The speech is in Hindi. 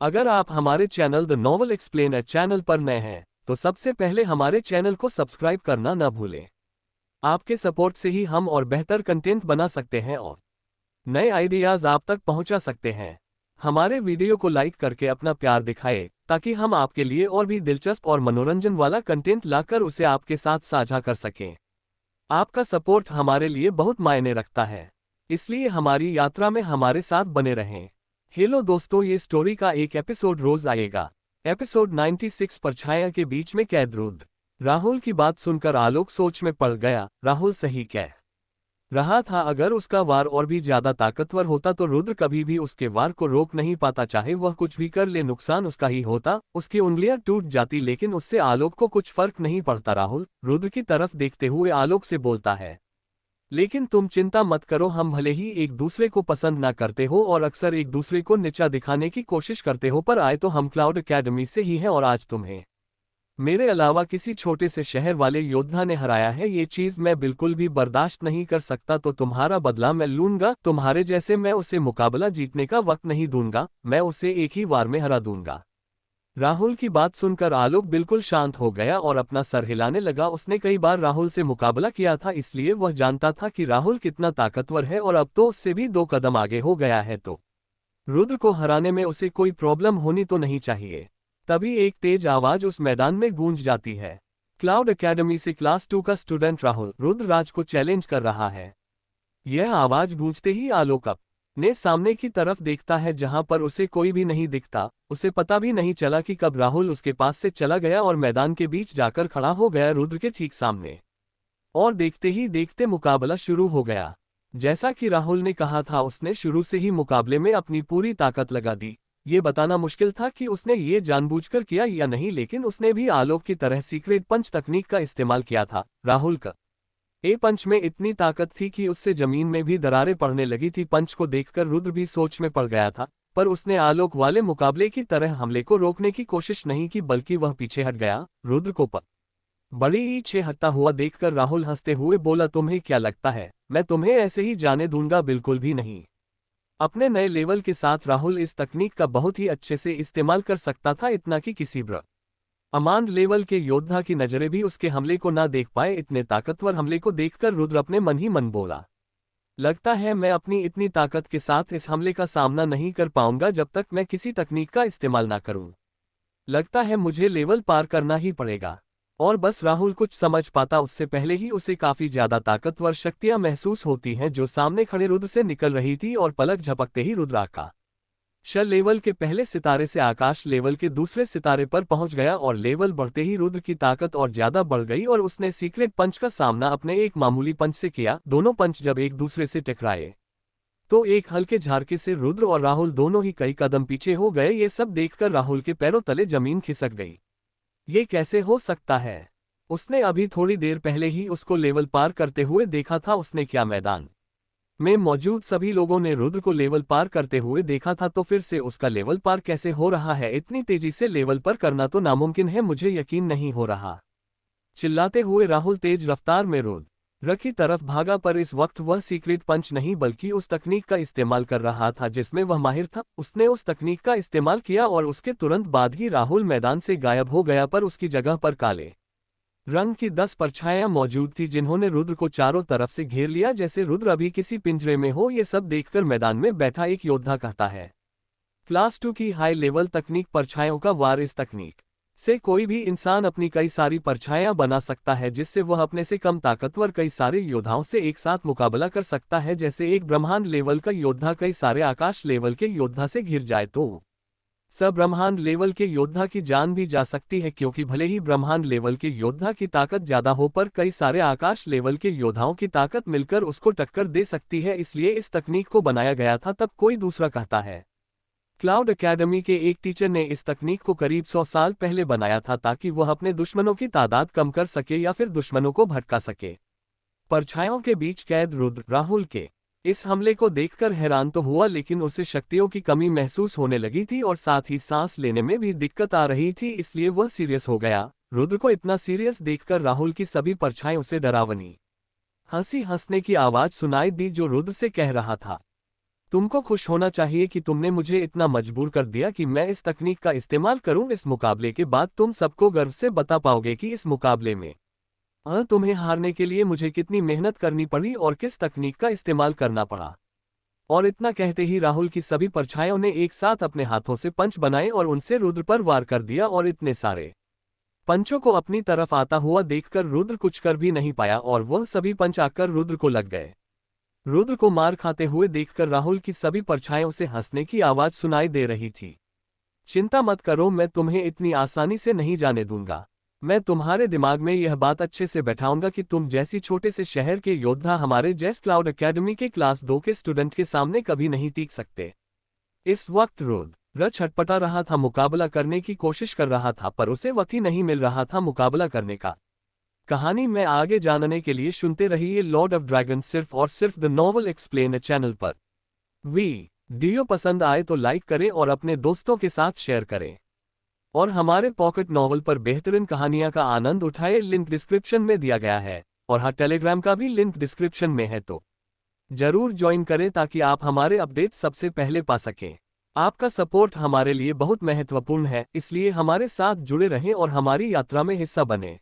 अगर आप हमारे channel the novel explainer channel पर नए हैं तो सबसे पहले हमारे चैनल को सब्सक्राइब करना न भूलें। आपके सपोर्ट से ही हम और बेहतर कंटेंट बना सकते हैं और नए आइडियाज आप तक पहुंचा सकते हैं। हमारे वीडियो को लाइक करके अपना प्यार दिखाएं ताकि हम आपके लिए और भी दिलचस्प और मनोरंजन वाला कंटेंट लाकर उसे आपके साथ साझा कर सकें। आपका सपोर्ट हमारे लिए बहुत मायने रखता है, इसलिए हमारी यात्रा में हमारे साथ बने रहें। हेलो दोस्तों, ये स्टोरी का एक एपिसोड रोज आएगा। एपिसोड 96 परछाया के बीच में कैद रुद्र। राहुल की बात सुनकर आलोक सोच में पड़ गया। राहुल सही कह रहा था, अगर उसका वार और भी ज्यादा ताकतवर होता तो रुद्र कभी भी उसके वार को रोक नहीं पाता। चाहे वह कुछ भी कर ले, नुकसान उसका ही होता, उसकी उंगलियां टूट जाती, लेकिन उससे आलोक को कुछ फर्क नहीं पड़ता। राहुल रुद्र की तरफ देखते हुए आलोक से बोलता है, लेकिन तुम चिंता मत करो, हम भले ही एक दूसरे को पसंद ना करते हो और अक्सर एक दूसरे को नीचा दिखाने की कोशिश करते हो, पर आए तो हम क्लाउड एकेडमी से ही हैं और आज तुम्हें मेरे अलावा किसी छोटे से शहर वाले योद्धा ने हराया है। ये चीज मैं बिल्कुल भी बर्दाश्त नहीं कर सकता, तो तुम्हारा बदला मैं लूंगा। तुम्हारे जैसे मैं उसे मुकाबला जीतने का वक्त नहीं दूंगा, मैं उसे एक ही वार में हरा दूंगा। राहुल की बात सुनकर आलोक बिल्कुल शांत हो गया और अपना सर हिलाने लगा। उसने कई बार राहुल से मुकाबला किया था, इसलिए वह जानता था कि राहुल कितना ताकतवर है और अब तो उससे भी 2 कदम आगे हो गया है, तो रुद्र को हराने में उसे कोई प्रॉब्लम होनी तो नहीं चाहिए। तभी एक तेज आवाज उस मैदान में गूंज जाती है। क्लाउड एकेडमी से क्लास 2 का स्टूडेंट राहुल रुद्रराज को चैलेंज कर रहा है। यह आवाज गूंजते ही आलोक अपने सामने की तरफ देखता है, जहां पर उसे कोई भी नहीं दिखता। उसे पता भी नहीं चला कि कब राहुल उसके पास से चला गया और मैदान के बीच जाकर खड़ा हो गया रुद्र के ठीक सामने। और देखते ही देखते मुकाबला शुरू हो गया। जैसा कि राहुल ने कहा था, उसने शुरू से ही मुकाबले में अपनी पूरी ताकत लगा दी। ये बताना मुश्किल था कि उसने ये जानबूझकर किया या नहीं, लेकिन उसने भी आलोक की तरह सीक्रेट पंच तकनीक का इस्तेमाल किया था। राहुल का ए पंच में इतनी ताकत थी कि उससे जमीन में भी दरारें पड़ने लगी थी। पंच को देखकर रुद्र भी सोच में पड़ गया था, पर उसने आलोक वाले मुकाबले की तरह हमले को रोकने की कोशिश नहीं की, बल्कि वह पीछे हट गया। रुद्र को बड़ी पीछे हटता हुआ देखकर राहुल हंसते हुए बोला, तुम्हें क्या लगता है मैं तुम्हें ऐसे ही जाने दूंगा? बिल्कुल भी नहीं। अपने नए लेवल के साथ राहुल इस तकनीक का बहुत ही अच्छे से इस्तेमाल कर सकता था, इतना कि किसी अमान लेवल के योद्धा की नजरें भी उसके हमले को ना देख पाए। इतने ताकतवर हमले को देखकर रुद्र अपने मन ही मन बोला, लगता है मैं अपनी इतनी ताकत के साथ इस हमले का सामना नहीं कर पाऊंगा जब तक मैं किसी तकनीक का इस्तेमाल ना करूं। लगता है मुझे लेवल पार करना ही पड़ेगा। और बस राहुल कुछ समझ पाता उससे पहले ही उसे काफी ज्यादा ताकतवर शक्तियां महसूस होती हैं जो सामने खड़े रुद्र से निकल रही थी, और पलक झपकते ही रुद्र आकाश लेवल के पहले सितारे से आकाश लेवल के दूसरे सितारे पर पहुंच गया, और लेवल बढ़ते ही रुद्र की ताकत और ज्यादा बढ़ गई और उसने सीक्रेट पंच का सामना अपने एक मामूली पंच से किया। दोनों पंच जब एक दूसरे से टकराए तो एक हल्के झटके से रुद्र और राहुल दोनों ही कई कदम पीछे हो गए। ये सब देखकर राहुल के पैरों तले जमीन खिसक गई। ये कैसे हो सकता है? उसने अभी थोड़ी देर पहले ही उसको लेवल पार करते हुए देखा था। उसने क्या मैदान में मौजूद सभी लोगों ने रुद्र को लेवल पार करते हुए देखा था, तो फिर से उसका लेवल पार कैसे हो रहा है? इतनी तेजी से लेवल पार करना तो नामुमकिन है, मुझे यकीन नहीं हो रहा। चिल्लाते हुए राहुल तेज रफ्तार में रुद्र की तरफ भागा, पर इस वक्त वह सीक्रेट पंच नहीं बल्कि उस तकनीक का इस्तेमाल कर रहा था जिसमें वह माहिर था। उसने उस तकनीक का इस्तेमाल किया और उसके तुरंत बाद ही राहुल मैदान से गायब हो गया, पर उसकी जगह पर काले रंग की 10 परछाइयां मौजूद थी जिन्होंने रुद्र को चारों तरफ से घेर लिया, जैसे रुद्र अभी किसी पिंजरे में हो। ये सब देखकर मैदान में बैठा एक योद्धा कहता है, क्लास 2 की हाई लेवल तकनीक परछाइयों का वार। इस तकनीक से कोई भी इंसान अपनी कई सारी परछाइयां बना सकता है, जिससे वह अपने से कम ताकतवर कई सारे योद्धाओं से एक साथ मुकाबला कर सकता है। जैसे एक ब्रह्मांड लेवल का योद्धा कई सारे आकाश लेवल के योद्धा से घिर जाए तो सब ब्रह्मांड लेवल के योद्धा की जान भी जा सकती है, क्योंकि भले ही ब्रह्मांड लेवल के योद्धा की ताकत ज्यादा हो, पर कई सारे आकाश लेवल के योद्धाओं की ताकत मिलकर उसको टक्कर दे सकती है। इसलिए इस तकनीक को बनाया गया था। तब कोई दूसरा कहता है, क्लाउड एकेडमी के एक टीचर ने इस तकनीक को करीब 100 साल पहले बनाया था, ताकि वह अपने दुश्मनों की तादाद कम कर सके या फिर दुश्मनों को भटका सके। परछाइयों के बीच कैद रुद्र राहुल के इस हमले को देखकर हैरान तो हुआ, लेकिन उसे शक्तियों की कमी महसूस होने लगी थी और साथ ही सांस लेने में भी दिक्कत आ रही थी, इसलिए वह सीरियस हो गया। रुद्र को इतना सीरियस देखकर राहुल की सभी परछाइयों से डरावनी हंसी हंसने की आवाज सुनाई दी, जो रुद्र से कह रहा था, तुमको खुश होना चाहिए कि तुमने मुझे इतना मजबूर कर दिया कि मैं इस तकनीक का इस्तेमाल करूं। इस मुकाबले के बाद तुम सबको गर्व से बता पाओगे कि इस मुकाबले में तुम्हें हारने के लिए मुझे कितनी मेहनत करनी पड़ी और किस तकनीक का इस्तेमाल करना पड़ा। और इतना कहते ही राहुल की सभी परछाइयों ने एक साथ अपने हाथों से पंच बनाए और उनसे रुद्र पर वार कर दिया, और इतने सारे पंचों को अपनी तरफ आता हुआ देखकर रुद्र कुछ कर भी नहीं पाया और वह सभी पंच आकर रुद्र को लग गए। रुद्र को मार खाते हुए देखकर राहुल की सभी परछाइयों से हंसने की आवाज सुनाई दे रही थी। चिंता मत करो, मैं तुम्हें इतनी आसानी से नहीं जाने दूंगा। मैं तुम्हारे दिमाग में यह बात अच्छे से बैठाऊंगा कि तुम जैसी छोटे से शहर के योद्धा हमारे जेस्ट क्लाउड एकेडमी के क्लास 2 के स्टूडेंट के सामने कभी नहीं टीक सकते। इस वक्त रुद्र छटपटा रहा था, मुकाबला करने की कोशिश कर रहा था, पर उसे वक्त ही नहीं मिल रहा था मुकाबला करने का। कहानी में आगे जानने के लिए सुनते रहिए लॉर्ड ऑफ ड्रैगन सिर्फ और सिर्फ द नॉवल एक्सप्लेन चैनल पर। वीडियो पसंद आए तो लाइक करें और अपने दोस्तों के साथ शेयर करें, और हमारे पॉकेट नॉवल पर बेहतरीन कहानियां का आनंद उठाए। लिंक डिस्क्रिप्शन में दिया गया है, और हाँ, टेलीग्राम का भी लिंक डिस्क्रिप्शन में है, तो जरूर ज्वाइन करें ताकि आप हमारे अपडेट सबसे पहले पा सकें। आपका सपोर्ट हमारे लिए बहुत महत्वपूर्ण है, इसलिए हमारे साथ जुड़े रहें और हमारी यात्रा में हिस्सा बने।